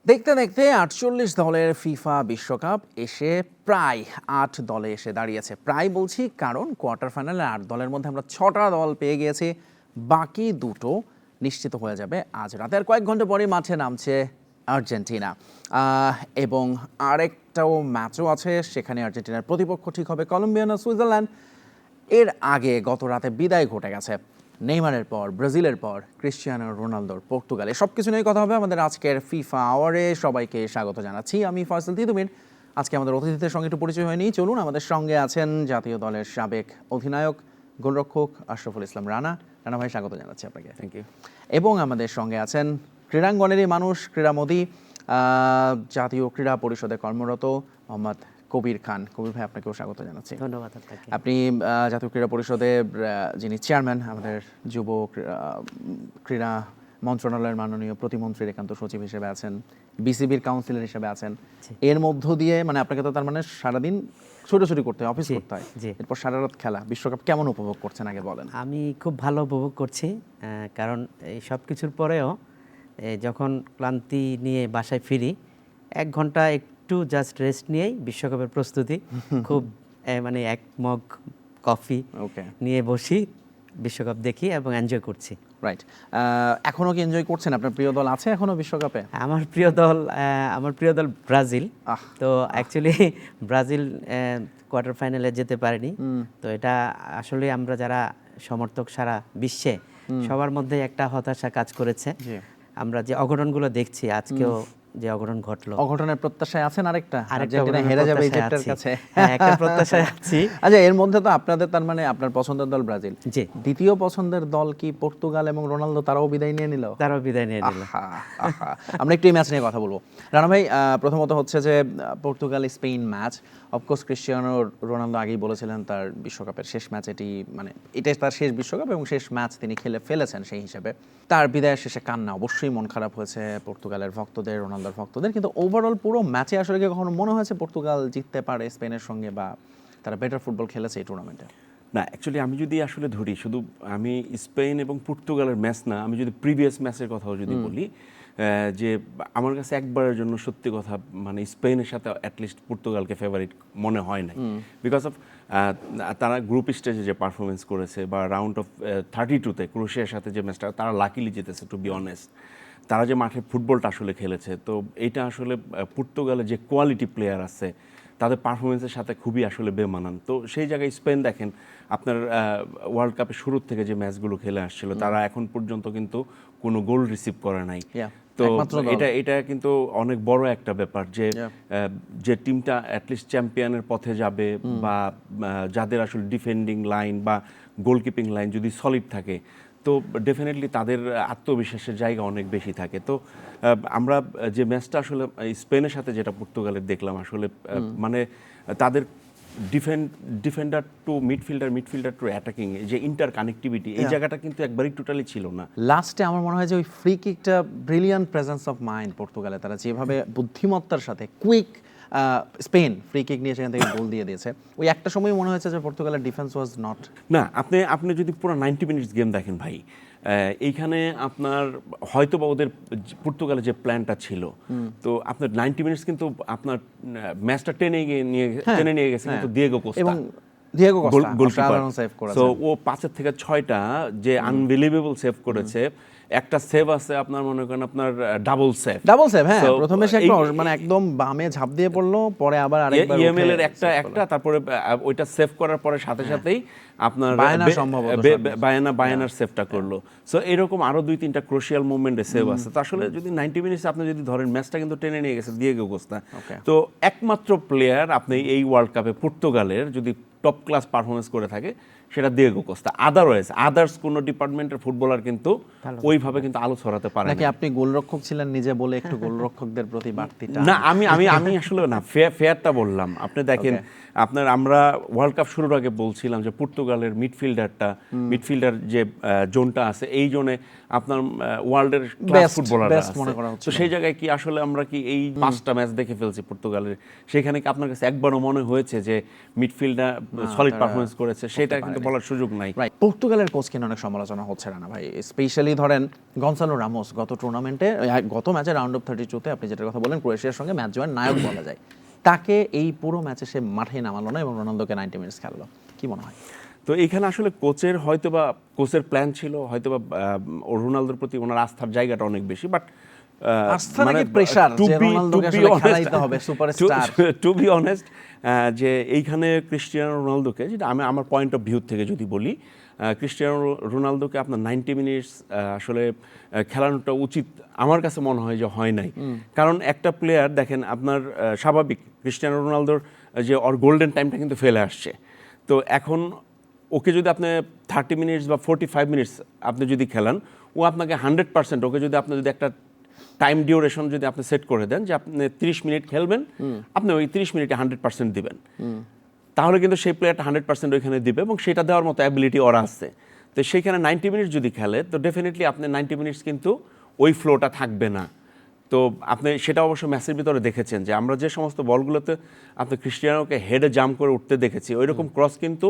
দেখতে দেখতে ৪৮ দলের ফিফা বিশ্বকাপ এসে প্রায় ৮ দলে এসে দাঁড়িয়েছে। প্রায় বলছি কারণ কোয়ার্টার ফাইনালে ৮ দলের মধ্যে আমরা ৬টা দল পেয়ে গিয়েছি, বাকি দুটো নিশ্চিত হয়ে যাবে আজ রাতে। আর কয়েক ঘন্টা পরে মাঠে নামছে আর্জেন্টিনা, এবং আরেকটাও ম্যাচও আছে, সেখানে আর্জেন্টিনার প্রতিপক্ষ ঠিক হবে কলম্বিয়া না সুইজারল্যান্ড। এর আগে গত রাতে বিদায় ঘটে গেছে নেইমারের পর, ব্রাজিলের পর ক্রিশ্চিয়ানো রোনালদোর পর্তুগালে। সব কিছু নিয়ে কথা হবে আমাদের আজকের ফিফা আওয়ারে। সবাইকে স্বাগত জানাচ্ছি, আমি ফয়সাল তিতুমির। আজকে আমাদের অতিথিদের সঙ্গে একটু পরিচয় হয়নি, চলুন। আমাদের সঙ্গে আছেন জাতীয় দলের সাবেক অধিনায়ক গোলরক্ষক আশরাফুল ইসলাম রানা। রানা ভাই, স্বাগত জানাচ্ছি আপনাকে। Thank you. এবং আমাদের সঙ্গে আছেন ক্রীড়াঙ্গনেরই মানুষ, ক্রীড়ামোদী, জাতীয় ক্রীড়া পরিষদে কর্মরত মোহাম্মদ কবির খান। কবির ভাই, আপনাকেও স্বাগত জানাচ্ছি। ধন্যবাদ আপনাকে। আপনি জাতীয় ক্রীড়া পরিষদের যিনি চেয়ারম্যান, আমাদের যুব ক্রীড়া মন্ত্রণালয়ের মাননীয় প্রতিমন্ত্রীর একান্ত সচিব হিসেবে আছেন, বিসিবির কাউন্সিলর হিসেবে আছেন। এর মধ্য দিয়ে মানে আপনাকে তো তার মানে সারাদিন ছোটাছুটি করতে হয়, অফিস করতে হয়, এরপর সারা রাত খেলা। বিশ্বকাপ কেমন উপভোগ করছেন আগে বলেন। আমি খুব ভালো উপভোগ করছি, কারণ এই সব কিছুর পরেও যখন ক্লান্তি নিয়ে বাসায় ফিরি, 1 ঘন্টা একটু জাস্ট রেস্ট নিয়েই বিশ্বকাপের প্রস্তুতি খুব মানে এক মগ কফি নিয়ে বসি, বিশ্বকাপ দেখি এবং এনজয় করছি। রাইট। এখনো কি এনজয় করছেন? আপনার প্রিয় দল আছে এখনো বিশ্বকাপে? আমার প্রিয় দল ব্রাজিল। তো অ্যাকচুয়ালি ব্রাজিল কোয়ার্টার ফাইনালে যেতে পারেনি। তো এটা আসলে আমরা যারা সমর্থক সারা বিশ্বে সবার মধ্যে একটা হতাশা কাজ করেছে। আমরা যে অঘটনগুলো দেখছি, আজকেও যে অঘটন ঘটলো, অঘটনের প্রত্যাশায় আছেন আরেকটা আর্জেন্টিনা হেরে যাবে ইজিপ্টের কাছে। হ্যাঁ, একটা প্রত্যাশায় আছি। আচ্ছা, এর মধ্যে তো আপনাদের তার মানে আপনার পছন্দের দল ব্রাজিল, জি। দ্বিতীয় পছন্দের দল কি পর্তুগাল এবং রোনালদো তারাও বিদায় নিয়ে নিল? তারাও বিদায় নিয়ে নিল। আমরা একটু এই ম্যাচ নিয়ে কথা বলবো। রানা ভাই, প্রথমত হচ্ছে যে Portugal Spain match, of course Cristiano Ronaldo আগেই বলেছিলেন তার বিশ্বকাপের শেষ ম্যাচ এটি, মানে এটাই তার শেষ বিশ্বকাপ এবং শেষ ম্যাচ তিনি খেলে ফেলেছেন। সেই হিসেবে তার বিদায়ের শেষে কান্না, অবশ্যই মন খারাপ হয়েছে পর্তুগালের ভক্তদের, রোনালদোর ভক্তদের। কিন্তু ওভারঅল পুরো ম্যাচে আসলে কি কখনো মনে হয়েছে পর্তুগাল জিততে পারে স্পেনের সঙ্গে, বা তারা বেটার ফুটবল খেলেছে এই টুর্নামেন্টে? না, অ্যাকচুয়ালি আমি যদি আসলে ধরি, শুধু আমি স্পেন এবং পর্তুগালের ম্যাচ না, আমি যদি প্রিভিয়াস ম্যাচের কথাও যদি বলি, যে আমার কাছে একবারের জন্য সত্যি কথা মানে স্পেনের সাথে অ্যাটলিস্ট পর্তুগালকে ফেভারিট মনে হয় নাই, বিকজ অফ তারা গ্রুপ স্টেজে যে পারফরমেন্স করেছে বা রাউন্ড অফ 32-তে ক্রোয়েশিয়ার সাথে যে ম্যাচটা তারা লাকিলি জিতেছে, টু বি অনেস্ট। তারা যে মাঠে ফুটবলটা আসলে খেলেছে, তো এইটা আসলে পর্তুগালে যে কোয়ালিটি প্লেয়ার আছে তাদের পারফরমেন্সের সাথে খুবই আসলে বেমানান। তো সেই জায়গায় স্পেন দেখেন, আপনার ওয়ার্ল্ড কাপের শুরুর থেকে যে ম্যাচগুলো খেলে আসছিল, তারা এখন পর্যন্ত কিন্তু কোনো গোল রিসিভ করে নাই। তো এটা কিন্তু অনেক বড় একটা ব্যাপার যে টিমটা অ্যাটলিস্ট চ্যাম্পিয়নের পথে যাবে, বা যাদের আসলে ডিফেন্ডিং লাইন বা গোলকিপিং লাইন যদি সলিড থাকে, তো ডেফিনেটলি তাদের আত্মবিশ্বাসের জায়গা অনেক বেশি থাকে। তো আমরা যে ম্যাচটা আসলে স্পেনের সাথে যেটা পর্তুগালের দেখলাম, আসলে মানে তাদের defender to midfielder to attacking, যে ইন্টার কানেক্টিভিটি, এই জায়গাটা কিন্তু একবারই টোটালি ছিল না। লাস্টে আমার মনে হয় যে ওই ফ্রি কিকটা ব্রিলিয়ান্ট প্রেজেন্স অফ মাইন্ড পর্তুগালে, তারা যেভাবে বুদ্ধিমত্তার সাথে কুইক স্পেন ফ্রি কিক নিয়ে সেখান থেকে গোল দিয়ে দিয়েছে। ওই একটা সময় মনে হয়েছে যে পর্তুগালের ডিফেন্স ওয়াজ নট। না, আপনি যদি পুরো 90 মিনিটস গেম দেখেন ভাই, এইখানে আপনার হয়তো বা ওদের পর্তুগালের যে প্ল্যানটা ছিল, তো আপনার 90 মিনিটস কিন্তু আপনার ম্যাচটা টেনে নিয়ে গেছে কিন্তু দিয়েগো কোস্তা, গোলকিপার। সো ও 5 থেকে 6টা যে আনবিলিভেবল সেভ করেছে। একটা সেভ আছে আপনার, মনে করেন আপনার ডাবল সেভ। হ্যাঁ, প্রথমে সে মানে একদম বামে ঝাঁপ দিয়ে পড়লো, পরে আবার আরেকবার ইএমএল এর একটা তারপরে ওইটা সেভ করার পরে সাথেই আপনার বায়ানার সেভটা করলো। সো এরকম আরো 2-3টা ক্রুশিয়াল মুভমেন্টে সেভ আছে। তো আসলে যদি 90 মিনিটস আপনি যদি ধরেন, ম্যাচটা কিন্তু টেনে নিয়ে গেছে দিয়েগো কোস্তা। তো একমাত্র প্লেয়ার আপনি এই ওয়ার্ল্ড কাপে পর্তুগালের যদি টপ ক্লাস পারফরমেন্স করে থাকে, সেটা দিয়েগো কোস্তা। আদার্স কোনো ডিপার্টমেন্টের ফুটবলার কিন্তু ওইভাবে কিন্তু আলো ছড়াতে পারে নাকি? আপনি গোলরক্ষক ছিলেন নিজে বলে একটু গোলরক্ষকদের প্রতি বাড়তিটা। না, আমি আসলে না, ফেয়ারটা বললাম। আপনি দেখেন, আমরা ওয়ার্ল্ড কাপ শুরুর আগে বলছিলাম যে পর্তুগালের মিডফিল্ডার যে জোনটা আছে, এই জোনে আপনার ওয়ার্ল্ডের ক্লাস ফুটবলার আছে। তো সেই জায়গায় কি আসলে আমরা কি এই 5টা ম্যাচ দেখে ফেলছি পর্তুগালের, সেখানে কি আপনার কাছে একবারও মনে হয়েছে যে মিডফিল্ডার সলিড পারফরমেন্স করেছে? সেটা কিন্তু বলার সুযোগ নাই। পর্তুগালের কোচ কিন্তু অনেক সমালোচনা হচ্ছে রানা ভাই, স্পেশালি ধরেন গনসালো রামোস গত টুর্নামেন্টে গত ম্যাচে রাউন্ড অফ 32-তে আপনি যেটার কথা বলেন ক্রোয়েশিয়ার সঙ্গে ম্যাচ জয়ের নায়ক বলা যায়, তাকে এই পুরো ম্যাচে সে মাঠে নামালো না এবং রোনালদোকে 90 মিনিটস খেললো, কি মনে হয়? তো এইখানে আসলে কোচের প্ল্যান ছিল হয়তোবা রোনালদোর প্রতি ওনার আস্থার জায়গাটা অনেক বেশি, বাট আস্থা নাকি প্রেসার যে রোনালদোকে আসলে খেলাইতে হবে সুপারস্টার? টু বি অনেস্ট, যে এইখানে ক্রিস্টিয়ানো রোনালদোকে, যেটা আমি আমার পয়েন্ট অফ ভিউ থেকে যদি বলি, ক্রিস্টিয়ানো রোনালদোকে আপনার 90 মিনিটস আসলে খেলানোটা উচিত আমার কাছে মনে হয় যে হয় নাই। কারণ একটা প্লেয়ার দেখেন আপনার স্বাভাবিক ক্রিস্টিয়ানো রোনালদোর যে ওর গোল্ডেন টাইমটা কিন্তু ফেলে আসছে, তো এখন ওকে যদি আপনি 30 মিনিটস বা 45 মিনিটস আপনি যদি খেলান, ও আপনাকে 100%, ওকে যদি আপনি যদি একটা টাইম ডিউরেশন যদি আপনি সেট করে দেন যে আপনি 30 মিনিট খেলবেন, আপনি ওই 30 মিনিটে 100% দিবেন, তাহলে কিন্তু সেই প্লেয়ারটা 100% ওইখানে দিবে এবং সেটা দেওয়ার মতো অ্যাবিলিটি ওরা আছে। তো সেইখানে 90 মিনিট যদি খেলে তো ডেফিনেটলি আপনি 90 মিনিটস কিন্তু ওই ফ্লোটা থাকবে না। তো আপনি সেটা অবশ্য ম্যাচের ভিতরে দেখেছেন যে আমরা যে সমস্ত বলগুলোতে আপনি ক্রিস্টিয়ানোকে হেডে জাম্প করে উঠতে দেখেছি, ওই রকম ক্রস কিন্তু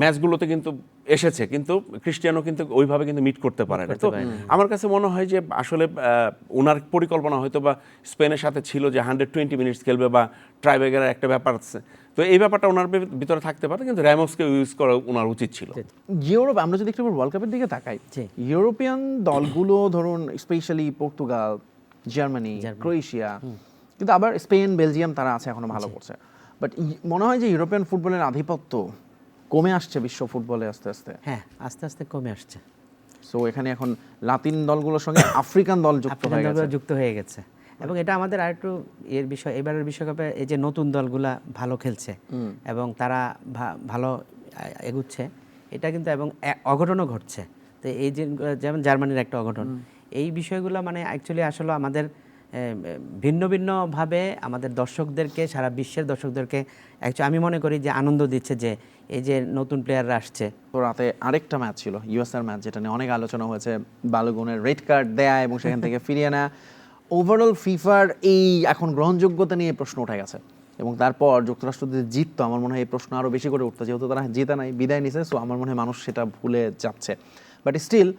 ম্যাচগুলোতে কিন্তু এসেছে, কিন্তু ক্রিস্টিয়ানো কিন্তু ওইভাবে কিন্তু মিট করতে পারে না। তো আমার কাছে মনে হয় যে আসলে ওনার পরিকল্পনা হয়তো বা স্পেনের সাথে ছিল যে 120 মিনিটস খেলবে বা ট্রাইব্রেকারের একটা ব্যাপার আছে, তো এই ব্যাপারটা ওনার ভিতরে থাকতে পারে, কিন্তু র্যামোসকে ইউজ করা ওনার উচিত ছিল। ইউরোপ, আমরা যদি একটু ওয়ার্ল্ড কাপের দিকে তাকাই, ইউরোপিয়ান দলগুলো ধরুন স্পেশালি পর্তুগাল, জার্মানি, ক্রোয়েশিয়া, কিন্তু আবার স্পেন, বেলজিয়াম তারা আছে এখনো ভালো করছে, বাট মনে হয় যে ইউরোপিয়ান ফুটবলের আধিপত্য কমে আসছে বিশ্ব ফুটবলে আস্তে আস্তে। হ্যাঁ, আস্তে আস্তে কমে আসছে। সো এখানে এখন লাতিন দলগুলোর সঙ্গে আফ্রিকান দল যুক্ত হয়ে গেছে এবং এটা আমাদের আরেকটু এর বিষয়, এবারের বিশ্বকাপে এই যে নতুন দলগুলা ভালো খেলছে এবং তারা ভালো এগুচ্ছে, এটা কিন্তু এবং অঘটনও ঘটছে। তো এই যে যেমন জার্মানির একটা অঘটন, এই বিষয়গুলো মানে অ্যাকচুয়ালি আসলে আমাদের ভিন্ন ভিন্নভাবে আমাদের দর্শকদেরকে, সারা বিশ্বের দর্শকদেরকে আমি মনে করি যে আনন্দ দিচ্ছে যে এই যে নতুন প্লেয়াররা আসছে। তো রাতে আরেকটা ম্যাচ ছিল, ইউএসএর ম্যাচ, যেটা নিয়ে অনেক আলোচনা হয়েছে, বালুগুনের রেড কার্ড দেয়া এবং সেখান থেকে ফিরিয়ে নেওয়া। ওভারঅল ফিফার এই এখন গ্রহণযোগ্যতা নিয়ে প্রশ্ন উঠে গেছে এবং তারপর যুক্তরাষ্ট্র যদি জিততো আমার মনে হয় এই প্রশ্ন আরও বেশি করে উঠতো, যেহেতু তারা জিতে নাই, বিদায় নিছে। সো আমার মনে হয় মানুষ সেটা ভুলে যাচ্ছে। বাট স্টিল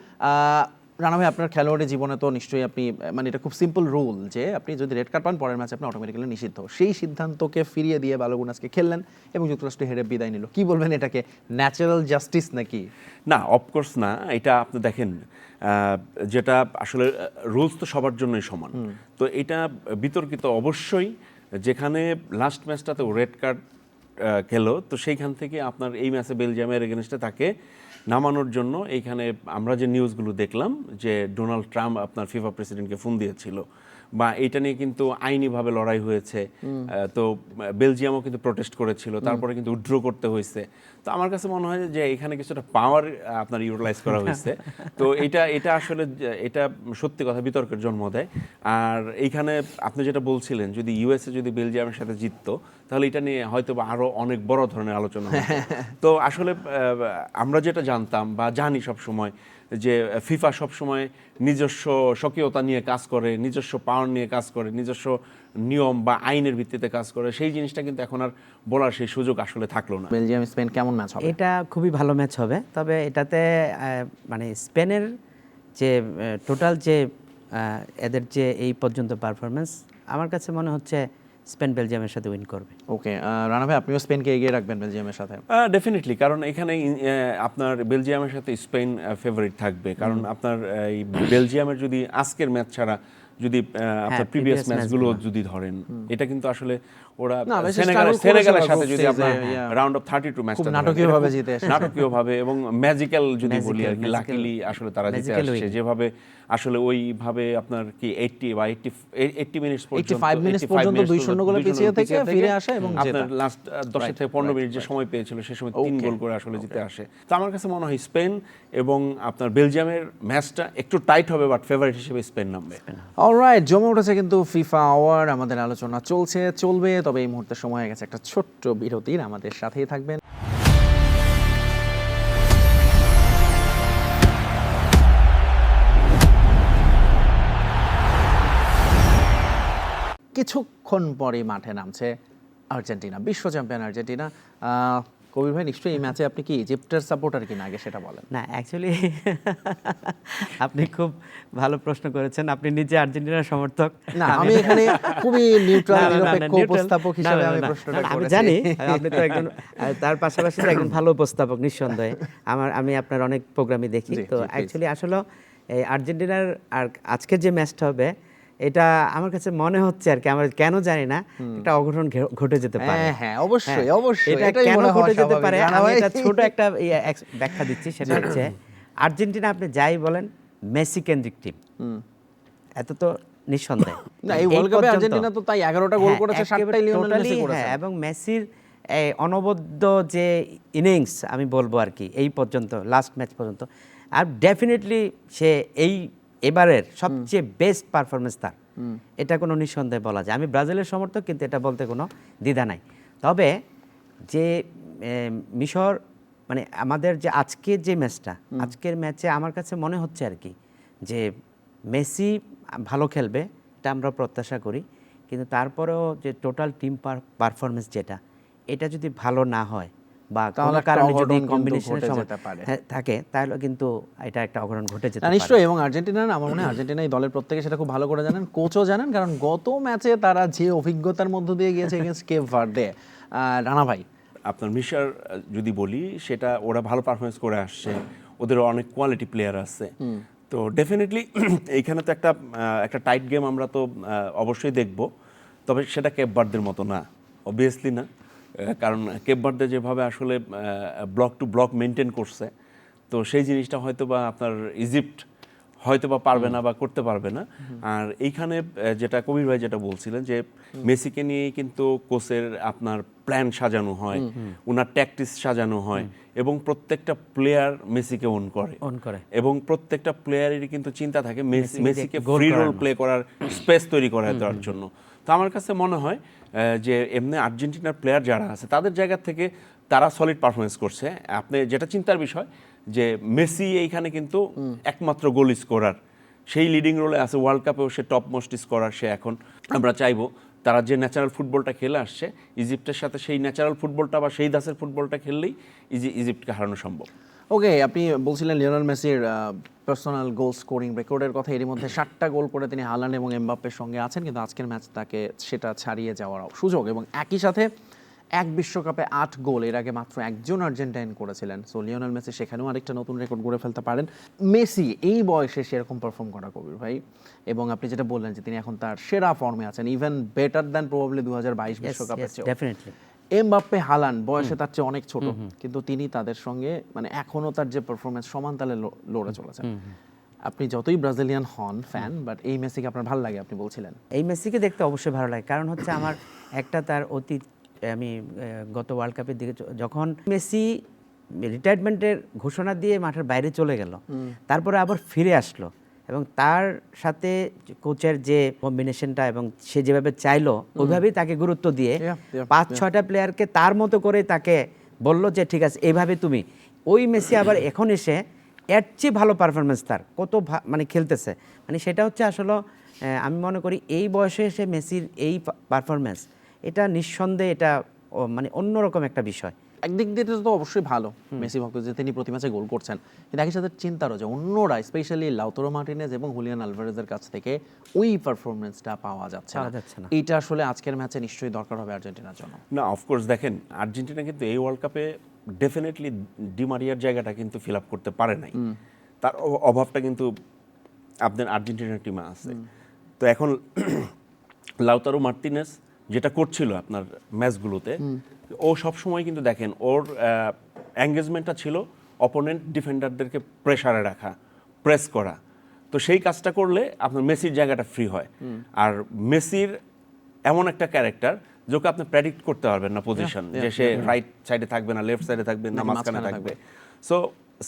রানা ভাই, আপনার খেলোয়াড়ি জীবনে তো নিশ্চয়ই আপনি, মানে এটা খুব সিম্পল রুল যে আপনি যদি রেড কার্ড পান পরের ম্যাচে আপনি অটোমেটিক্যালি নিষিদ্ধ, সেই সিদ্ধান্তকে ফিরিয়ে দিয়ে বালুগুনাসকে খেললেন এবং যুক্তরাষ্ট্র হেরে বিদায় নিল। কি বলবেন, এটাকে ন্যাচারাল জাস্টিস নাকি? না, অফকোর্স না। এটা আপনি দেখেন, যেটা আসলে রুলস তো সবার জন্যই সমান, তো এটা বিতর্কিত অবশ্যই। যেখানে লাস্ট ম্যাচটাতে রেড কার্ড খেলো, তো সেইখান থেকে আপনার এই ম্যাচে বেলজিয়ামের এগেনস্টে তাকে নামানোর জন্য এইখানে আমরা যে নিউজগুলো দেখলাম যে ডোনাল্ড ট্রাম্প আপনার ফিফা প্রেসিডেন্টকে ফোন দিয়েছিল, বা এটা নিয়ে কিন্তু আইনিভাবে লড়াই হয়েছে। তো বেলজিয়ামও কিন্তু প্রোটেস্ট করেছিল, তারপরে কিন্তু উইথড্র করতে হয়েছে। তো আমার কাছে মনে হয় যে এখানে কিছুটা পাওয়ার আপনার ইউটিলাইজ করা হয়েছে। তো এটা আসলে এটা সত্যি কথা বিতর্কের জন্ম দেয়। আর এইখানে আপনি যেটা বলছিলেন, যদি ইউএসএ যদি বেলজিয়ামের সাথে জিততো তাহলে এটা নিয়ে হয়তো বা আরও অনেক বড় ধরনের আলোচনা হতো। তো আসলে আমরা যেটা জানতাম বা জানি সব সময় যে ফিফা সবসময় নিজস্ব স্বকীয়তা নিয়ে কাজ করে, নিজস্ব পাওয়ার নিয়ে কাজ করে, নিজস্ব নিয়ম বা আইনের ভিত্তিতে কাজ করে, সেই জিনিসটা কিন্তু এখন আর বলার সেই সুযোগ আসলে থাকলো না। বেলজিয়াম স্পেন কেমন ম্যাচ হবে? এটা খুবই ভালো ম্যাচ হবে, তবে এটাতে মানে স্পেনের যে টোটাল যে এদের যে এই পর্যন্ত পারফরমেন্স, আমার কাছে মনে হচ্ছে স্পেন বেলজিয়ামের সাথে উইন করবে। ওকে, রানা ভাই, আপনিও স্পেনকে এগিয়ে রাখবেন বেলজিয়ামের সাথে? ডেফিনেটলি, কারণ এখানে আপনার বেলজিয়ামের সাথে স্পেন ফেভারিট থাকবে, কারণ আপনার এই বেলজিয়ামের যদি আজকের ম্যাচ ছাড়া যদি আপনার প্রিভিয়াস ম্যাচগুলো যদি ধরেন, এটা কিন্তু আসলে ওরা সেনেগালের সাথে যদি আপনার রাউন্ড অফ 32 ম্যাচটা নাটকীয়ভাবে জিতে আসে, নাটকীয়ভাবে এবং ম্যাজিক্যাল যদি বলি আর কি, লাকিলি আসলে তারা জিতে আসছে। যেভাবে আসলে ওইভাবে আপনার কি 80 বা 80 মিনিটস পর্যন্ত 85 মিনিট পর্যন্ত 2-0 গোলে পিছিয়ে থেকে ফিরে আসে এবং আপনার লাস্ট 10 থেকে 15 মিনিট যে সময় পেয়েছিল সে সময় 3 গোল করে আসলে জিতে আসে। তো আমার কাছে মনে হয় স্পেন এবং আপনার বেলজিয়ামের ম্যাচটা একটু টাইট হবে, বাট ফেভারিট হিসেবে স্পেন নামবে। অলরাইট, জমে উঠেছে কিন্তু ফিফা আওয়ার, আমাদের আলোচনা চলবে, তবে এই মুহূর্তে সময় হয়ে গেছে একটা ছোট্ট বিরতির। আমাদের সাথেই থাকবেন। কিছুক্ষণ পরে মাঠে নামছে আর্জেন্টিনা, বিশ্ব চ্যাম্পিয়ন আর্জেন্টিনা। কবির ভাই নিশ্চয়ই এই ম্যাচে আপনি কি ইজিপ্টের সাপোর্টার কিনা আগে সেটা বলেন। না অ্যাকচুয়ালি আপনি খুব ভালো প্রশ্ন করেছেন, আপনি নিজে আর্জেন্টিনার সমর্থক। না আমি এখানে খুবই নিউট্রাল না, না, না, নিরপেক্ষ neutral। উপস্থাপক না, হিসেবে না, আমি না, প্রশ্নটা না, না, আমি করেছি। জানি আপনি তো একজন তার পাশাপাশি তো একজন ভালো উপস্থাপক নিঃসন্দেহে। আমি আপনার অনেক প্রোগ্রামই দেখি। জি, তো জি, please। অ্যাকচুয়ালি আসলে এই আর্জেন্টিনার আর আজকের যে ম্যাচটা হবে এটা আমার কাছে মনে হচ্ছে আর কি, আমার কেন জানি না একটা অঘটন ঘটে যেতে পারে। হ্যাঁ, অবশ্যই, হ্যাঁ, অবশ্যই। এটা এটাই কেন মনে হওয়া ঘটে যেতে স্বাভাবিক, পারে রানা আমি ভাই। এটা ছোট একটা ব্যাখ্যা দিচ্ছি। সেটা হচ্ছে আর্জেন্টিনা আপনি যাই বলেন মেসি কেন্দ্রিক টিম, এত তো নিঃসন্দেহে। না এই ওয়ার্ল্ড কাপে পর্যন্ত- আর্জেন্টিনা তো তাই 11টা গোল হ্যাঁ, করেছে, একেবারে 7টাই লিওনেল totally, মেসি করেছে। হ্যাঁ, এবং মেসির এই অনবদ্য যে ইনিংস আমি বলবো আর কি এই পর্যন্ত, লাস্ট ম্যাচ পর্যন্ত, আর ডেফিনেটলি সে এবারের সবচেয়ে বেস্ট পারফরমেন্স তার, এটা কোনো নিঃসন্দেহে বলা যায়। আমি ব্রাজিলের সমর্থক, কিন্তু এটা বলতে কোনো দ্বিধা নাই। তবে যে মিশর মানে আমাদের যে আজকের যে ম্যাচটা, আজকের ম্যাচে আমার কাছে মনে হচ্ছে আর কি যে মেসি ভালো খেলবে, এটা আমরা প্রত্যাশা করি, কিন্তু তারপরেও যে টোটাল টিম পারফরমেন্স যেটা, এটা যদি ভালো না হয় বা তাহলে কোনো একটা কারণে যদি অঘটন কিন্তু কম্বিনেশনের ঘটে সময় যেতে পারে। থাকে, তাহলে কিন্তু এটা একটা অঘটন ঘটে যেতে না পারে। নিশ্চয়ই, এবং আর্জেন্টিনার আমার মনে হয় আর্জেন্টিনা এই দলের প্রত্যেকে সেটা খুব ভালো করে জানেন, কোচও জানেন, কারণ গত ম্যাচে তারা যে অভিজ্ঞতার মধ্য দিয়ে গিয়েছে এগেইনস্ট কেপ ভার্দে। রানা ভাই, আপনার মিশর যদি বলি, সেটা ওরা ভালো পারফরমেন্স করে আসছে, ওদের অনেক কোয়ালিটি প্লেয়ার আছে। তো ডেফিনেটলি এইখানে তো একটা টাইট গেম আমরা তো অবশ্যই দেখব, তবে সেটা কেপ ভার্দের মতো না, অবভিয়াসলি না। কারণ কেপ ভার্দে যেভাবে আসলে ব্লক টু ব্লক মেনটেন করছে, তো সেই জিনিসটা হয়তো বা আপনার ইজিপ্ট হয়তো বা পারবে না বা করতে পারবে না। আর এইখানে যেটা কবির ভাই যেটা বলছিলেন যে মেসিকে নিয়ে কিন্তু কোচের আপনার প্ল্যান সাজানো হয়, ওনার ট্যাকটিক্স সাজানো হয়, এবং প্রত্যেকটা প্লেয়ার মেসিকে অন করে, এবং প্রত্যেকটা প্লেয়ারেরই কিন্তু চিন্তা থাকে মেসিকে ফ্রি রোল প্লে করার স্পেস তৈরি করে দেওয়ার জন্য। তো আমার কাছে মনে হয় যে এমনি আর্জেন্টিনার প্লেয়ার যারা আছে তাদের জায়গা থেকে তারা সলিড পারফরমেন্স করছে। আপনি যেটা চিন্তার বিষয় যে মেসি এইখানে কিন্তু একমাত্র গোল স্কোরার, সেই লিডিং রোলে আছে, ওয়ার্ল্ড কাপেও সে টপ মোস্ট স্কোরার। সে এখন আমরা চাইবো তারা যে ন্যাচারাল ফুটবলটা খেলে আসছে ইজিপ্টের সাথে, সেই ন্যাচারাল ফুটবলটা বা সেই দাসের ফুটবলটা খেললেই ইজিপ্টকে হারানো সম্ভব। ওকে, আপনি বলছিলেন লিওনেল মেসির পার্সোনাল গোল স্কোরিং রেকর্ডের কথা, এরই মধ্যে 7টা গোল করে তিনি হালান্ড এবং এমবাপ্পের সঙ্গে আছেন, কিন্তু আজকের ম্যাচ তাকে সেটা ছাড়িয়ে যাওয়ার সুযোগ, এবং একই সাথে এক বিশ্বকাপে 8 গোল, এর আগে মাত্র একজন আর্জেন্টাইন করেছিলেন। সো লিওনেল মেসি সেখানেও আরেকটা নতুন রেকর্ড গড়ে ফেলতে পারেন। মেসি এই বয়সে সেরকম পারফর্ম করা কবির ভাই, এবং আপনি যেটা বললেন যে তিনি এখন তার সেরা ফর্মে আছেন, ইভেন বেটার দ্যান প্রবাবলি 2022 বিশ্বকাপের চেয়ে। ডেফিনেটলি এমবাপ্পে হালান্ড বয়সে তার চেয়ে অনেক ছোট, কিন্তু তিনি তাদের সঙ্গে মানে এখনো তার যে পারফরমেন্স সমান তালে লড়ে চলেছেন। আপনি যতই ব্রাজিলিয়ান হন ফ্যান, বাট এই মেসিকে আপনার ভালো লাগে আপনি বলছিলেন। এই মেসিকে দেখতে অবশ্যই ভালো লাগে, কারণ হচ্ছে আমার একটা তার অতীত, আমি গত ওয়ার্ল্ড কাপের দিকে যখন মেসি রিটায়ারমেন্টের ঘোষণা দিয়ে মাঠের বাইরে চলে গেল, তারপরে আবার ফিরে আসলো, এবং তার সাথে কোচের যে কম্বিনেশনটা এবং সে যেভাবে চাইলো ওইভাবেই তাকে গুরুত্ব দিয়ে 5-6টা প্লেয়ারকে তার মতো করে তাকে বলল যে ঠিক আছে এইভাবে তুমি, ওই মেসি আবার এখন এসে এর চেয়ে ভালো পারফরমেন্স তার কত মানে খেলতেছে, মানে সেটা হচ্ছে আসলে আমি মনে করি এই বয়সে এসে মেসির এই পারফরমেন্স, এটা নিঃসন্দেহে এটা মানে অন্যরকম একটা বিষয়। একদিক দিয়ে তো অবশ্যই ভালো মেসি ভক্ত যে তিনি প্রতি ম্যাচে গোল করছেন, কিন্তু একই সাথে চিন্তারও যে অন্যরা স্পেশালি লাউতারো মার্টিনেজ এবং হুলিয়ান আলভারেজের কাছ থেকে ওই পারফরমেন্সটা পাওয়া যাচ্ছে না। এইটা আসলে আজকের ম্যাচে নিশ্চয়ই দরকার হবে আর্জেন্টিনার জন্য। না, অফকোর্স দেখেন আর্জেন্টিনা কিন্তু এই ওয়ার্ল্ড কাপে ডেফিনেটলি ডি মারিয়ার জায়গাটা কিন্তু ফিল আপ করতে পারে নাই, তার অভাবটা কিন্তু আপনার আর্জেন্টিনার টিমে আছে। তো এখন লাউতারো মার্টিনেজ যেটা করছিল আপনার ম্যাচগুলোতে, ও সবসময় কিন্তু দেখেন ওর এঙ্গেজমেন্টটা ছিল অপোনেন্ট ডিফেন্ডারদেরকে প্রেসারে রাখা, প্রেস করা। তো সেই কাজটা করলে আপনার মেসির জায়গাটা ফ্রি হয়। আর মেসির এমন একটা ক্যারেক্টার যাকে আপনি প্রেডিক্ট করতে পারবেন না পজিশন, যে সে রাইট সাইডে থাকবে না, লেফট সাইডে থাকবে না, মাঝখানে থাকবে। সো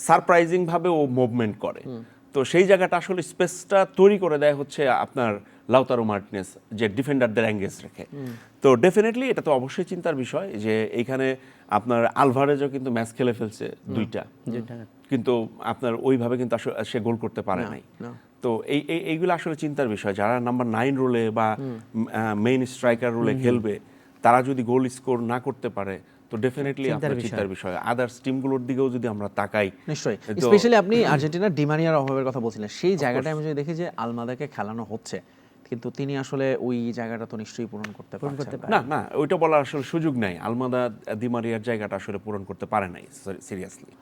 সারপ্রাইজিং ভাবে ও মুভমেন্ট করে। তো সেই জায়গাটা আসলে স্পেসটা তৈরি করে দেয় হচ্ছে আপনার লাউতারো মার্টিনেজ, যে ডিফেন্ডারদের এঙ্গেজ রেখে। তো ডেফিনেটলি এটা তো অবশ্যই চিন্তার বিষয় যে এইখানে আপনার আলভারেজও কিন্তু ম্যাচ খেলে ফেলছে দুইটা, কিন্তু আপনার ওইভাবে কিন্তু আসলে সে গোল করতে পারে নাই। তো এইগুলো আসলে চিন্তার বিষয়। যারা নাম্বার 9 রোলে বা মেইন স্ট্রাইকার রোলে খেলবে, তারা যদি গোল স্কোর না করতে পারে, তো ডেফিনেটলি আপনার চিন্তার বিষয়। আদার্স টিমগুলোর দিকেও যদি আমরা তাকাই, নিশ্চয়ই, তো স্পেশালি আপনি আর্জেন্টিনার ডিমারিয়ার অভাবের কথা বলছিলেন, সেই জায়গাটায় আমি যদি দেখি যে আলমাদাকে খেলানো হচ্ছে, কিন্তু তিনি আসলে ওই জায়গাটা তো নিশ্চয়ই পূরণ করতে পারছেন না। না না, ওইটা বলার আসলে সুযোগ নাই। আলমাদা দি মারিয়ার জায়গাটা আসলে পূরণ করতে পারে নাই সিরিয়াসলি।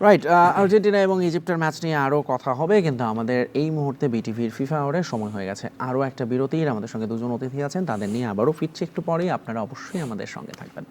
রাইট, আর্জেন্টিনা এবং ইজিপ্টের ম্যাচ নিয়ে আরও কথা হবে, কিন্তু আমাদের এই মুহূর্তে বিটিভির ফিফা আওয়ারের সময় হয়ে গেছে। আরও একটা বিরতির, আমাদের সঙ্গে দুজন অতিথি আছেন, তাদের নিয়ে আবারও ফিরছি একটু পরেই। আপনারা অবশ্যই আমাদের সঙ্গে থাকবেন।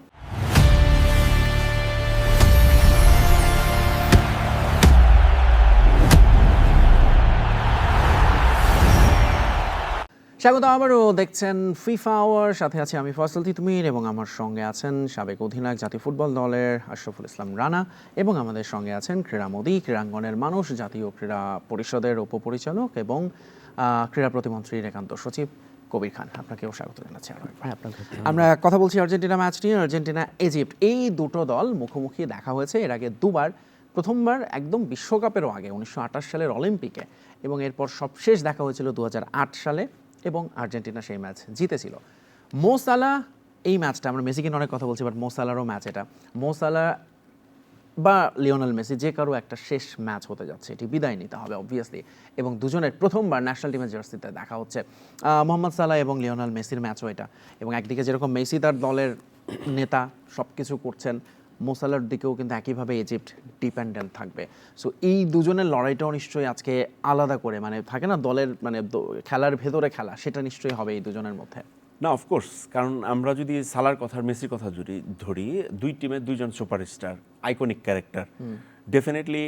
স্বাগত আবারও, দেখছেন ফিফা আওয়ার, সাথে আছি আমি ফয়সাল তিতুমির এবং আমার সঙ্গে আছেন সাবেক অধিনায়ক জাতীয় ফুটবল দলের আশরাফুল ইসলাম রানা, এবং আমাদের সঙ্গে আছেন ক্রীড়ামোদী, ক্রীড়াঙ্গনের মানুষ, জাতীয় ক্রীড়া পরিষদের উপপরিচালক এবং ক্রীড়া প্রতিমন্ত্রীর একান্ত সচিব কবির খান। আপনাকেও স্বাগত জানাচ্ছি। আমরা কথা বলছি আর্জেন্টিনা ম্যাচ নিয়ে। আর্জেন্টিনা ইজিপ্ট, এই দুটো দল মুখোমুখি দেখা হয়েছে এর আগে দুবার। প্রথমবার একদম বিশ্বকাপেরও আগে 1928 সালের অলিম্পিকে, এবং এরপর সবশেষ দেখা হয়েছিল 2008 সালে, এবং আর্জেন্টিনা সেই ম্যাচ জিতেছিল। মো সালাহ, এই ম্যাচটা আমরা মেসিকে অনেক কথা বলছি, বাট মো সালাহরও ম্যাচ এটা। মো সালাহ বা লিওনেল মেসি, যে কারো একটা শেষ ম্যাচ হতে যাচ্ছে, এটি বিদায় নিতে হবে অবভিয়াসলি, এবং দুজনের প্রথমবার ন্যাশনাল টিমের জার্সিতে দেখা হচ্ছে। মোহাম্মদ সালাহ এবং লিওনেল মেসির ম্যাচও এটা, এবং একদিকে যেরকম মেসি তার দলের নেতা, সব কিছু করছেন, মো সালাহর দিকেও কিন্তু একইভাবে ইজিপ্ট ডিপেন্ডেন্ট থাকবে। সো এই দুজনের লড়াইটাও নিশ্চয়ই আজকে আলাদা করে, মানে থাকে না দলের, মানে খেলার ভেতরে খেলা, সেটা নিশ্চয়ই হবে এই দুজনের মধ্যে। না, অফকোর্স, কারণ আমরা যদি সালার কথা মেসির কথা যদি ধরি, দুই টিমের দুইজন সুপারস্টার, আইকনিক ক্যারেক্টার, ডেফিনেটলি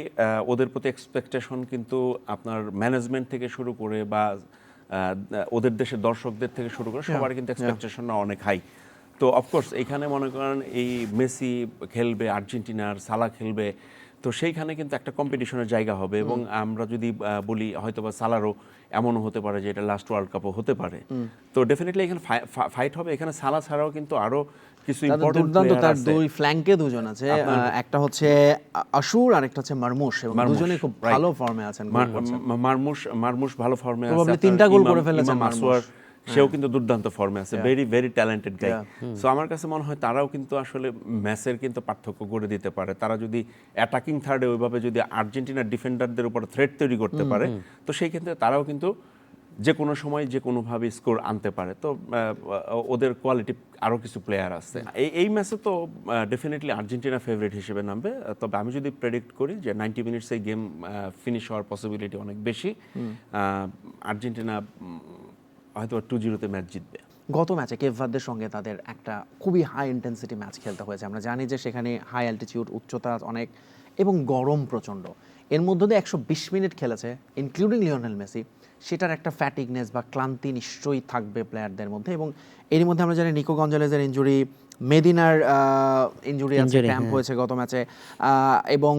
ওদের প্রতি এক্সপেকটেশন কিন্তু আপনার ম্যানেজমেন্ট থেকে শুরু করে বা ওদের দেশের দর্শকদের থেকে শুরু করে সবার কিন্তু এক্সপেকটেশনটা অনেক হাই। তো অফকোর্স এইখানে মনে করেন এই মেসি খেলবে আর্জেন্টিনার, সালা খেলবে, তো সেইখানে কিন্তু একটা কম্পিটিশনের জায়গা হবে। এবং আমরা যদি বলি হয়তোবা সালারও এমনও হতে পারে যে এটা লাস্ট ওয়ার্ল্ড কাপও হতে পারে। তো ডেফিনেটলি এখানে ফাইট হবে। এখানে সালা ছাড়াও কিন্তু আরো কিছু ইম্পর্টেন্ট প্লেয়ার আছে। দুই ফ্ল্যাঙ্কে দুজন আছে, একটা হচ্ছে আশুর আর একটা হচ্ছে মারমুশ, এবং দুজনেই খুব ভালো ফর্মে আছেন। মারমুশ ভালো ফর্মে আছে, প্রবাবলি 3টা গোল করে ফেলেছেন মারমুশ, সেও কিন্তু দুর্দান্ত ফর্মে আছে, ভেরি ট্যালেন্টেড গাই। সো আমার কাছে মনে হয় তারাও কিন্তু আসলে ম্যাচের কিন্তু পার্থক্য করে দিতে পারে। তারা যদি অ্যাটাকিং থার্ডে ওইভাবে যদি আর্জেন্টিনার ডিফেন্ডারদের উপর থ্রেট তৈরি করতে পারে, তো সেই ক্ষেত্রে তারাও কিন্তু যে কোনো সময় যে কোনোভাবে স্কোর আনতে পারে। তো ওদের কোয়ালিটি আরও কিছু প্লেয়ার আছে। এই ম্যাচে তো ডেফিনেটলি আর্জেন্টিনা ফেভারিট হিসেবে নামবে। তবে আমি যদি প্রেডিক্ট করি যে 90 মিনিটসে গেম ফিনিশ হওয়ার পসিবিলিটি অনেক বেশি। আর্জেন্টিনা হয়তো 2-0 ম্যাচ জিতবে। গত ম্যাচে কেপ ভার্দের সঙ্গে তাদের একটা খুবই হাই ইন্টেন্সিটি ম্যাচ খেলতে হয়েছে। আমরা জানি যে সেখানে হাই অ্যালটিটিউড, উচ্চতা অনেক, এবং গরম প্রচণ্ড। এর মধ্যে দিয়ে 120 মিনিট খেলেছে, ইনক্লুডিং লিওনেল মেসি। সেটার একটা ফ্যাটিকনেস বা ক্লান্তি নিশ্চয়ই থাকবে প্লেয়ারদের মধ্যে। এবং এরই মধ্যে আমরা জানি নিকো গঞ্জালেজের ইনজুরি, মেদিনার ইনজুরি আছে, ক্র্যাম্প হয়েছে গত ম্যাচে, এবং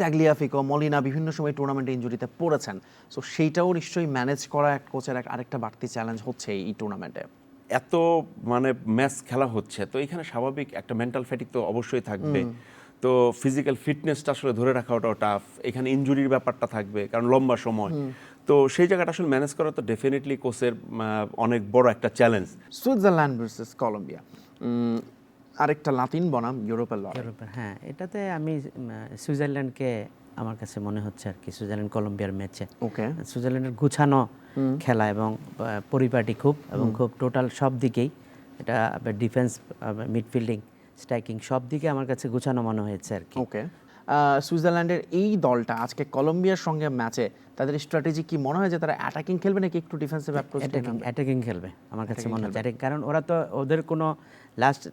ট্যাগলিয়াফিকো, মলিনা বিভিন্ন সময় টুর্নামেন্টে ইনজুরিতে পড়েছেন। সো সেইটাও নিশ্চয়ই ম্যানেজ করা এক কোচের আরেকটা বাড়তি চ্যালেঞ্জ হচ্ছে এই টুর্নামেন্টে। এত মানে ম্যাচ খেলা হচ্ছে, তো এখানে স্বাভাবিক একটা মেন্টাল ফ্যাটিক তো অবশ্যই থাকবে। তো ফিজিক্যাল ফিটনেসটা আসলে ধরে রাখাটাও টাফ। এখানে ইনজুরির ব্যাপারটা থাকবে, কারণ লম্বা সময়। তো সেই জায়গাটা আসলে ম্যানেজ করা তো ডেফিনেটলি কোচের অনেক বড় একটা চ্যালেঞ্জ। সুইজারল্যান্ড ভার্সেস কলম্বিয়া, আরেকটা লাতিন বনাম ইউরোপের লড়াই। হ্যাঁ, এটাতে আমি সুইজারল্যান্ডকে আমার কাছে মনে হচ্ছে আর কি, সুইজারল্যান্ড কলম্বিয়ার ম্যাচে। ওকে, সুইজারল্যান্ডের গুছানো খেলা এবং পরিপাটি খুব, এবং খুব টোটাল সব দিকেই, এটা ডিফেন্স, মিডফিল্ডিং, স্ট্রাইকিং সব দিকে আমার কাছে গুছানো মনে হয়েছে আর কি। ওকে, সুইজারল্যান্ডের এই দলটা আজকে কলম্বিয়ার সঙ্গে ম্যাচে তাদের স্ট্র্যাটেজি কি মনে হয়, যে তারা অ্যাটাকিং খেলবে নাকি একটু ডিফেন্সিভ অ্যাপ্রোচ? অ্যাটাকিং খেলবে আমার কাছে মনে হচ্ছে, কারণ ওরা তো ওদের কোনো লাস্ট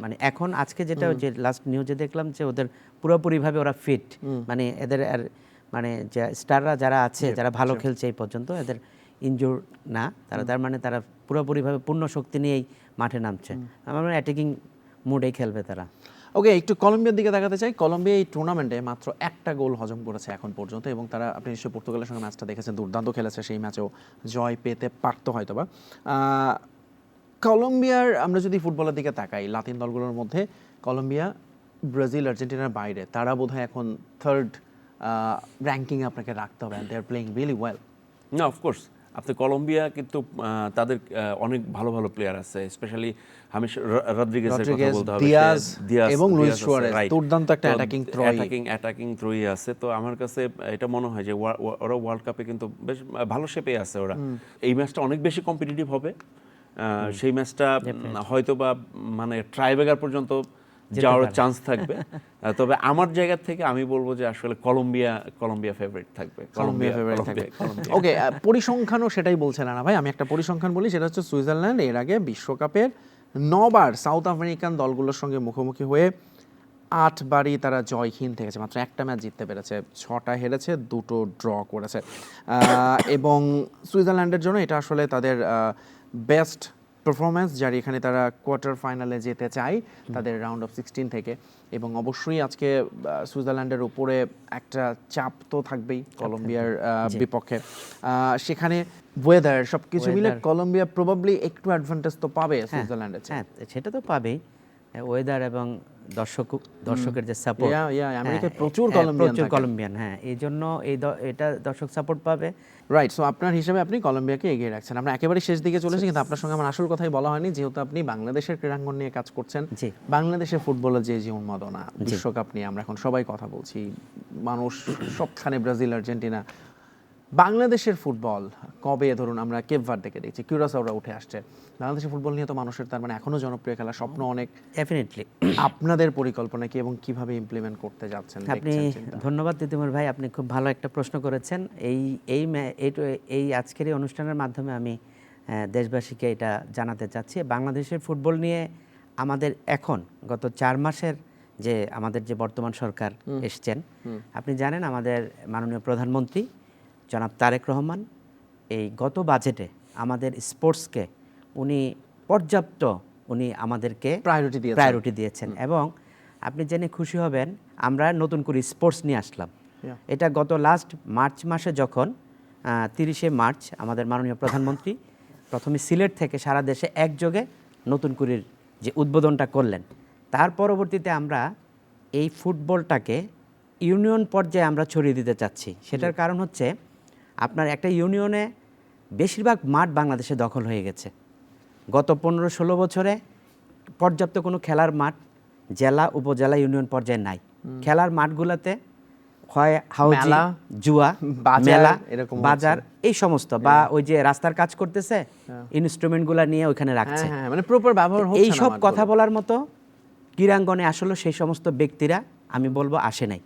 মানে এখন আজকে যেটা যে লাস্ট নিউজে দেখলাম যে ওদের পুরোপুরিভাবে ওরা ফিট, মানে এদের আর মানে যে স্টাররা যারা আছে, যারা ভালো খেলছে এই পর্যন্ত, এদের ইনজুর না, তার মানে তারা পুরোপুরিভাবে পূর্ণ শক্তি নিয়েই মাঠে নামছে। আমার মনে হয় অ্যাটাকিং মুডেই খেলবে তারা। ওকে, একটু কলম্বিয়ার দিকে দেখাতে চাই। কলম্বিয়া এই টুর্নামেন্টে মাত্র একটা গোল হজম করেছে এখন পর্যন্ত, এবং তারা, আপনি নিশ্চয়ই পর্তুগালের সঙ্গে ম্যাচটা দেখেছেন, দুর্দান্ত খেলেছে। সেই ম্যাচেও জয় পেতে পারতো হয়তোবা। কলম্বিয়ার, আমরা যদি ফুটবলের দিকে তাকাই, লাতিন দলগুলোর মধ্যে কলম্বিয়া, ব্রাজিল, আর্জেন্টিনার বাইরে তারা বোধহয় এখন থার্ড র্যাঙ্কিংয়ে আপনাকে রাখতে হবে। দে আর প্লেইং রিয়েলি ওয়েল। না, অফকোর্স আপনি কলম্বিয়া কিন্তু তাদের অনেক ভালো ভালো প্লেয়ার আছে, স্পেশালি আমি রদ্রিগেজের কথা রদ্রিগেজ, বলতে হবে, দিয়াজ এবং লুইস আছে, সুয়ারেজ, right. দুর্দান্ত একটা তো অ্যাটাকিং ত্রয়ী। অ্যাটাকিং ত্রয়ী আছে। তো আমার কাছে এটা মনে হয় যে ওরা ওয়ার্ল্ড কাপে কিন্তু বেশ ভালো শেপে আছে ওরা। এই ম্যাচটা অনেক বেশি কম্পিটিটিভ হবে। সেই ম্যাচটা হয়তো বা মানে ট্রাইব্রেকার পর্যন্ত যাওয়ার চান্স থাকবে। তবে আমার জায়গা থেকে আমি বলবো যে আসলে কলম্বিয়া ফেভারিট থাকবে। কলম্বিয়া ফেভারিট থাকবে। ওকে, পরিসংখ্যানও সেটাই বলছে না ভাই। আমি একটা পরিসংখ্যান বলি, সেটা হচ্ছে সুইজারল্যান্ড এর আগে বিশ্বকাপের 9 বার সাউথ আমেরিকান দলগুলোর সঙ্গে মুখোমুখি হয়ে 8 বারই তারা জয়হীন থেকেছে, মাত্র একটা ম্যাচ জিততে পেরেছে, 6টা হেরেছে, 2টো ড্র করেছে। এবং সুইজারল্যান্ডের জন্য এটা আসলে তাদের বেস্ট পারফরমেন্স, যার এখানে তারা কোয়ার্টার ফাইনালে যেতে চায় তাদের রাউন্ড অফ 16 থেকে। এবং অবশ্যই আজকে সুইজারল্যান্ডের উপরে একটা চাপ তো থাকবেই কলম্বিয়ার বিপক্ষে। সেখানে ওয়েদার সব কিছু মিলে কলম্বিয়া প্রবাবলি একটু অ্যাডভান্টেজ তো পাবে সুইজারল্যান্ডের চেয়ে। হ্যাঁ, সেটা তো পাবেই। ওয়েদার এবং দর্শকের যে সাপোর্ট, আমেরিকায় প্রচুর কলম্বিয়ান, হ্যাঁ, এই জন্য এটা দর্শক সাপোর্ট পাবে। রাইট। সো আপনার হিসাবে আপনি কলম্বিয়াকে এগিয়ে রাখছেন। আমরা একেবারে শেষ দিকে চলেছি, কিন্তু আপনার সঙ্গে আমার আসল কথাই বলা হয়নি, যেহেতু আপনি বাংলাদেশের ক্রীড়াঙ্গন নিয়ে কাজ করছেন। বাংলাদেশের ফুটবলের যে উন্মাদনা, বিশ্বকাপ নিয়ে আমরা এখন সবাই কথা বলছি, মানুষ সবখানে, ব্রাজিল, আর্জেন্টিনা, বাংলাদেশের ফুটবল কবে, ধরুন আমরা কেপ ভার্দেকে দেখছি, কিউরাসাওরা উঠে আসছে, বাংলাদেশের ফুটবল নিয়ে তো মানুষের তার মানে এখনো জনপ্রিয় খেলা, স্বপ্ন অনেক। ডেফিনেটলি আপনাদের পরিকল্পনা কি এবং কিভাবে ইমপ্লিমেন্ট করতে যাচ্ছেন? আপনি ধন্যবাদ তিতুমির ভাই, আপনি খুব ভালো একটা প্রশ্ন করেছেন। এই আজকের এই অনুষ্ঠানের মাধ্যমে আমি দেশবাসীকে এটা জানাতে চাচ্ছি, বাংলাদেশের ফুটবল নিয়ে আমাদের এখন গত 4 মাসের যে আমাদের যে বর্তমান সরকার এসছেন, আপনি জানেন আমাদের মাননীয় প্রধানমন্ত্রী জনাব তারেক রহমান এই গত বাজেটে আমাদের স্পোর্টসকে উনি পর্যাপ্ত আমাদেরকে প্রায়োরিটি দিয়েছেন। এবং আপনি জেনে খুশি হবেন, আমরা নতুন করে স্পোর্টস নিয়ে আসলাম। এটা গত লাস্ট মার্চ মাসে যখন 30শে মার্চ আমাদের মাননীয় প্রধানমন্ত্রী প্রথমে সিলেট থেকে সারা দেশে একযোগে নতুন করে যে উদ্বোধনটা করলেন, তার পরবর্তীতে আমরা এই ফুটবলটাকে ইউনিয়ন পর্যায়ে আমরা ছড়িয়ে দিতে চাচ্ছি। সেটার কারণ হচ্ছে আপনার একটা ইউনিয়নে বেশিরভাগ মাঠ বাংলাদেশে দখল হয়ে গেছে। গত 15-16 বছরে পর্যাপ্ত কোনো খেলার মাঠ জেলা, উপজেলা, ইউনিয়ন পর্যায়ে নাই। খেলার মাঠগুলোতে হয় হাউজি, জুয়া, মেলা, বাজার, এই সমস্ত, বা ওই যে রাস্তার কাজ করতেছে ইনস্ট্রুমেন্টগুলো নিয়ে ওইখানে রাখছে, মানে প্রপার ব্যবহার হচ্ছে না। এই সব কথা বলার মতো ক্রীড়াঙ্গনে আসলে সেই সমস্ত ব্যক্তিরা আমি বলবো আসে নাই।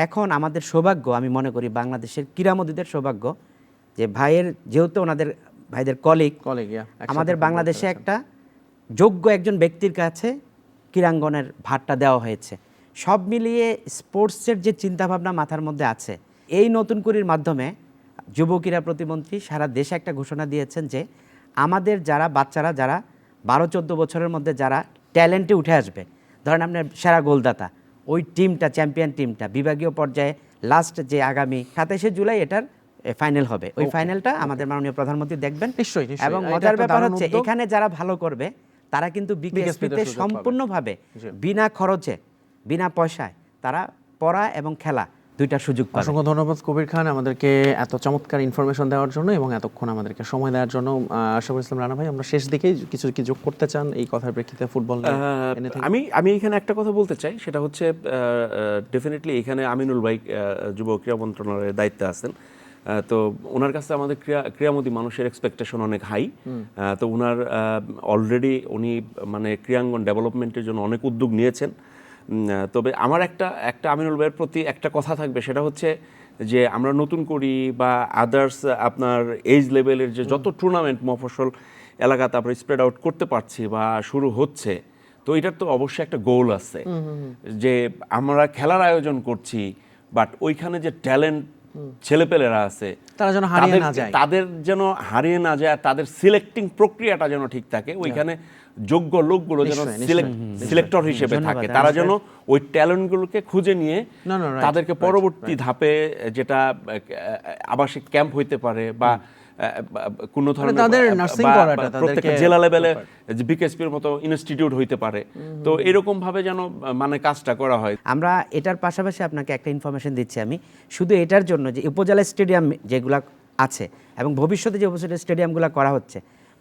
এখন আমাদের সৌভাগ্য, আমি মনে করি বাংলাদেশের ক্রীড়ামোদীদের সৌভাগ্য, যে যেহেতু ওনাদের ভাইদের কলিগ আমাদের বাংলাদেশে একটা যোগ্য একজন ব্যক্তির কাছে ক্রীড়াঙ্গনের ভারটা দেওয়া হয়েছে। সব মিলিয়ে স্পোর্টসের যে চিন্তাভাবনা মাথার মধ্যে আছে, এই নতুন করির মাধ্যমে যুব ক্রীড়া প্রতিমন্ত্রী সারা দেশে একটা ঘোষণা দিয়েছেন যে আমাদের যারা বাচ্চারা, যারা 12-14 বছরের মধ্যে যারা ট্যালেন্টে উঠে আসবে, ধরেন আপনার সেরা গোলদাতা, ওই টিমটা, চ্যাম্পিয়ন টিমটা বিভাগীয় পর্যায়ে লাস্ট যে আগামী 27শে জুলাই এটার ফাইনাল হবে, ওই ফাইনালটা আমাদের মাননীয় প্রধানমন্ত্রী দেখবেন। এবং মজার ব্যাপার হচ্ছে এখানে যারা ভালো করবে তারা কিন্তু বিকেএসপিতে সম্পূর্ণভাবে বিনা খরচে, বিনা পয়সায় তারা পড়া এবং খেলা দুইটা সুযোগ পাবে। অসংখ্য ধন্যবাদ কবির খান আমাদেরকে এত চমৎকার ইনফরমেশন দেওয়ার জন্য এবং এতক্ষণ আমাদেরকে সময় দেওয়ার জন্য। আশরাফুল ইসলাম রানা ভাই, আমরা শেষ দিকেই কিছু কি যোগ করতে চান এই কথার প্রেক্ষিতে ফুটবল নিয়ে? আমি এখানে একটা কথা বলতে চাই, সেটা হচ্ছে ডেফিনেটলি এখানে আমিনুল ভাই যুব ক্রীড়া মন্ত্রণালয়ের দায়িত্বে আছেন। তো ওনার কাছে আমাদের ক্রীড়ামোদী মানুষের এক্সপেকটেশন অনেক হাই। তো ওনার অলরেডি উনি মানে ক্রীড়াঙ্গন ডেভেলপমেন্টের জন্য অনেক উদ্যোগ নিয়েছেন। তবে আমার একটা আমিনুল ভাইয়ের প্রতি একটা কথা থাকবে, সেটা হচ্ছে যে আমরা নতুন করি বা আদার্স আপনার এজ লেভেলের যে যত টুর্নামেন্ট মফস্বল এলাকাতে আমরা স্প্রেড আউট করতে পারছি বা শুরু হচ্ছে, তো এটার তো অবশ্যই একটা গোল আছে যে আমরা খেলার আয়োজন করছি, বাট ওইখানে যে ট্যালেন্ট ছেলেপেলেরা আছে তাদের যেন হারিয়ে না যায়, তাদের সিলেক্টিং প্রক্রিয়াটা যেন ঠিক থাকে, ওইখানে যোগ্য লোকগুলো যেন সিলেক্টর হিসেবে থাকে, তারা যেন ওই ট্যালেন্টগুলোকে খুঁজে নিয়ে তাদেরকে পরবর্তী ধাপে, যেটা আবাসিক ক্যাম্প হইতে পারে বা কোনো ধরনের প্রত্যেকটা জেলা লেভেলে বিকেএসপির মতো ইনস্টিটিউট হইতে পারে, তো এরকম ভাবে যেন মানে কাজটা করা হয়। আমরা এটার পাশাপাশি আপনাকে একটা ইনফরমেশন দিচ্ছি আমি, শুধু এটার জন্য যে উপজেলা স্টেডিয়াম যেগুলা আছে এবং ভবিষ্যতে যে উপজেলা স্টেডিয়ামগুলো করা হচ্ছে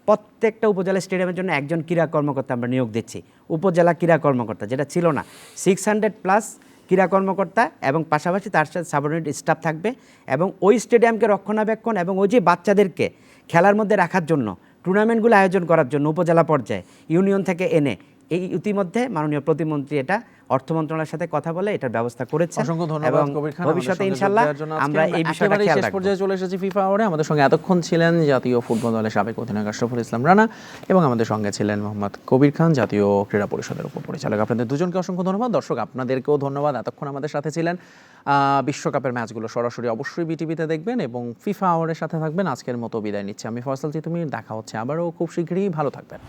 প্রত্যেকটা উপজেলা স্টেডিয়ামের জন্য একজন ক্রীড়া কর্মকর্তা আমরা নিয়োগ দিচ্ছি, উপজেলা ক্রীড়া কর্মকর্তা, যেটা ছিল না। 600+ ক্রীড়া কর্মকর্তা এবং পাশাপাশি তার সাথে সাবঅর্ডিনেট স্টাফ থাকবে এবং ওই স্টেডিয়ামকে রক্ষণাবেক্ষণ এবং ওই যে বাচ্চাদেরকে খেলার মধ্যে রাখার জন্য, টুর্নামেন্টগুলো আয়োজন করার জন্য উপজেলা পর্যায়ে ইউনিয়ন থেকে এনে এই ইতিমধ্যে মাননীয় প্রতিমন্ত্রী এটা অর্থ মন্ত্রণালয়ের সাথে কথা বলে এটার ব্যবস্থা করেছে। অসংখ্য ধন্যবাদ এবং কবির খান, ভবিষ্যতে ইনশাআল্লাহ আমরা এই বিষয়টা একেবারে খেয়াল শেষ রাখবো। পর্যায়ে চলে এসেছি ফিফা আওয়ারে। আমাদের সঙ্গে এতক্ষণ ছিলেন জাতীয় ফুটবল দলের সাবেক অধিনায়ক আশরাফুল ইসলাম রানা এবং আমাদের সঙ্গে ছিলেন মোহাম্মদ কবির খান, জাতীয় ক্রীড়া পরিষদের উপপরিচালক। আপনাদের দুজনকে অসংখ্য ধন্যবাদ। দর্শক আপনাদেরকেও ধন্যবাদ, এতক্ষণ আমাদের সাথে ছিলেন। বিশ্বকাপের ম্যাচগুলো সরাসরি অবশ্যই বিটিভিতে দেখবেন এবং ফিফা আওয়ারের সাথে থাকবেন। আজকের মতো বিদায় নিচ্ছি আমি ফয়সাল তিতুমির, দেখা হচ্ছে আবারও খুব শীঘ্রই, ভালো থাকবেন।